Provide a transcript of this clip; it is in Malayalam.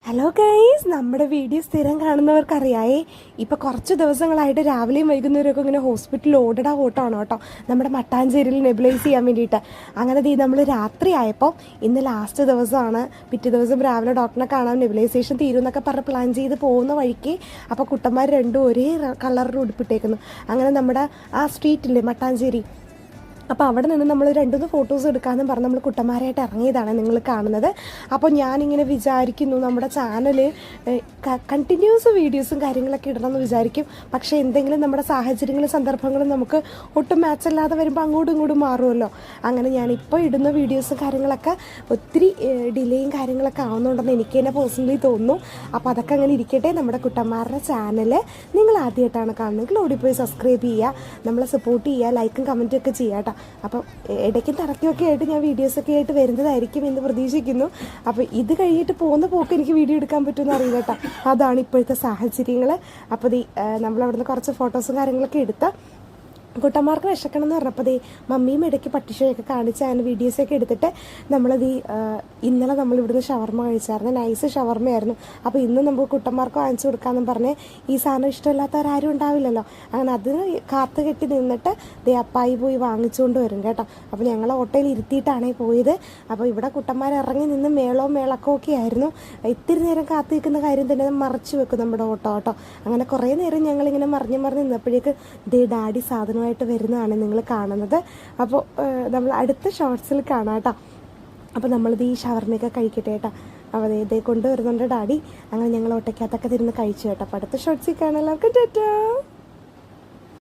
ഹലോ ഗൈസ്, നമ്മുടെ വീഡിയോ സ്ഥിരം കാണുന്നവർക്കറിയാമേ. ഇപ്പോൾ കുറച്ച് ദിവസങ്ങളായിട്ട് രാവിലെയും വൈകുന്നേരമൊക്കെ ഇങ്ങനെ ഹോസ്പിറ്റലിൽ ഓട്ടമാണ് കേട്ടോ, നമ്മുടെ മട്ടാഞ്ചേരിയിൽ നെബുലൈസ് ചെയ്യാൻ വേണ്ടിയിട്ട്. അങ്ങനെ നമ്മൾ രാത്രി ആയപ്പോൾ ഇന്ന് ലാസ്റ്റ് ദിവസമാണ്. പിറ്റേ ദിവസം രാവിലെ ഡോക്ടറെ കാണാൻ നെബുലൈസേഷൻ തീരുമെന്നൊക്കെ പറഞ്ഞ് പ്ലാൻ ചെയ്ത് പോകുന്ന വഴിക്ക് അപ്പോൾ കുട്ടന്മാർ രണ്ടും ഒരേ കളറിൽ ഉടുപ്പിട്ടേക്കുന്നു. അങ്ങനെ നമ്മുടെ ആ സ്ട്രീറ്റില്ലേ മട്ടാഞ്ചേരി, അപ്പോൾ അവിടെ നിന്ന് നമ്മൾ രണ്ടുമൂന്ന് ഫോട്ടോസ് എടുക്കാമെന്ന് പറഞ്ഞ് നമ്മൾ കുട്ടന്മാരായിട്ട് ഇറങ്ങിയതാണ് നിങ്ങൾ കാണുന്നത്. അപ്പോൾ ഞാനിങ്ങനെ വിചാരിക്കുന്നു നമ്മുടെ ചാനൽ കണ്ടിന്യൂസ് വീഡിയോസും കാര്യങ്ങളൊക്കെ ഇടണമെന്ന് വിചാരിക്കും. പക്ഷേ എന്തെങ്കിലും നമ്മുടെ സാഹചര്യങ്ങളും സന്ദർഭങ്ങളും നമുക്ക് ഒട്ടും മാച്ചല്ലാതെ വരുമ്പോൾ അങ്ങോട്ടും ഇങ്ങോട്ടും മാറുമല്ലോ. അങ്ങനെ ഞാനിപ്പോൾ ഇടുന്ന വീഡിയോസും കാര്യങ്ങളൊക്കെ ഒത്തിരി ഡിലേയും കാര്യങ്ങളൊക്കെ ആവുന്നുണ്ടെന്ന് എനിക്ക് തന്നെ പേഴ്സണലി തോന്നുന്നു. അപ്പോൾ അതൊക്കെ അങ്ങനെ ഇരിക്കട്ടെ. നമ്മുടെ കുട്ടന്മാരുടെ ചാനൽ നിങ്ങൾ ആദ്യമായിട്ടാണ് കാണുന്നതെങ്കിൽ ഓടിപ്പോയി സബ്സ്ക്രൈബ് ചെയ്യുക, നമ്മളെ സപ്പോർട്ട് ചെയ്യുക, ലൈക്കും കമൻറ്റും ഒക്കെ ചെയ്യുക കേട്ടോ. അപ്പം ഇടയ്ക്കും തറയ്ക്കുമൊക്കെ ആയിട്ട് ഞാൻ വീഡിയോസൊക്കെ ആയിട്ട് വരുന്നതായിരിക്കും എന്ന് പ്രതീക്ഷിക്കുന്നു. അപ്പോൾ ഇത് കഴിഞ്ഞിട്ട് പോകുന്ന പോക്ക് എനിക്ക് വീഡിയോ എടുക്കാൻ പറ്റുമെന്ന് അറിയില്ല കേട്ടോ. അതാണ് ഇപ്പോഴത്തെ സാഹചര്യങ്ങൾ. അപ്പോൾ നമ്മളവിടുന്ന് കുറച്ച് ഫോട്ടോസും കാര്യങ്ങളൊക്കെ എടുത്ത് കുട്ടന്മാർക്ക് വിശക്കണം എന്ന് പറഞ്ഞപ്പോൾ മമ്മിയും ഇടയ്ക്ക് പട്ടിഷയൊക്കെ കാണിച്ച് അതിന് വീഡിയോസൊക്കെ എടുത്തിട്ട് ഇന്നലെ നമ്മളിവിടുന്ന് ഷവർമ്മ കഴിച്ചായിരുന്നു. നൈസ് ഷവർമ്മയായിരുന്നു. അപ്പോൾ ഇന്ന് നമുക്ക് കുട്ടന്മാർക്ക് വാങ്ങിച്ചു കൊടുക്കാമെന്നും പറഞ്ഞ് ഈ സാധനം ഇഷ്ടമില്ലാത്തവരാരും ഉണ്ടാവില്ലല്ലോ. അങ്ങനെ അതിന് കാത്തു കെട്ടി നിന്നിട്ട് അപ്പായി പോയി വാങ്ങിച്ചുകൊണ്ട് വരും കേട്ടോ. അപ്പോൾ ഞങ്ങൾ ഓട്ടോയിൽ ഇരുത്തിയിട്ടാണ് പോയത്. അപ്പോൾ ഇവിടെ കുട്ടന്മാർ ഇറങ്ങി നിന്ന് മേളക്കമൊക്കെ ആയിരുന്നു. ഇത്തിരി നേരം കാത്തു നിൽക്കുന്ന കാര്യം തന്നെ മറച്ചു വെക്കും നമ്മുടെ ഓട്ടോ കേട്ടോ. അങ്ങനെ കുറേ നേരം ഞങ്ങളിങ്ങനെ മറിഞ്ഞ് നിന്നപ്പോഴേക്ക് ഡാഡി സാധനം വരുന്നതാണ് നിങ്ങൾ കാണുന്നത്. അപ്പോൾ നമ്മൾ അടുത്ത ഷോർട്സിൽ കാണാം കേട്ടോ. അപ്പോൾ നമ്മളിത് ഈ ഷവർമ്മയൊക്കെ കഴിക്കട്ടെ കേട്ടോ. അപ്പോൾ ഇതേ കൊണ്ടുവരുന്നുണ്ട് ഡാഡി. അങ്ങനെ ഞങ്ങൾ ഒട്ടയ്ക്കകത്തൊക്കെ തിരുന്ന് കഴിച്ചു കേട്ടോ. അപ്പോൾ അടുത്ത ഷോർട്സിൽ കാണാം. എല്ലാവർക്കും ടാറ്റാ.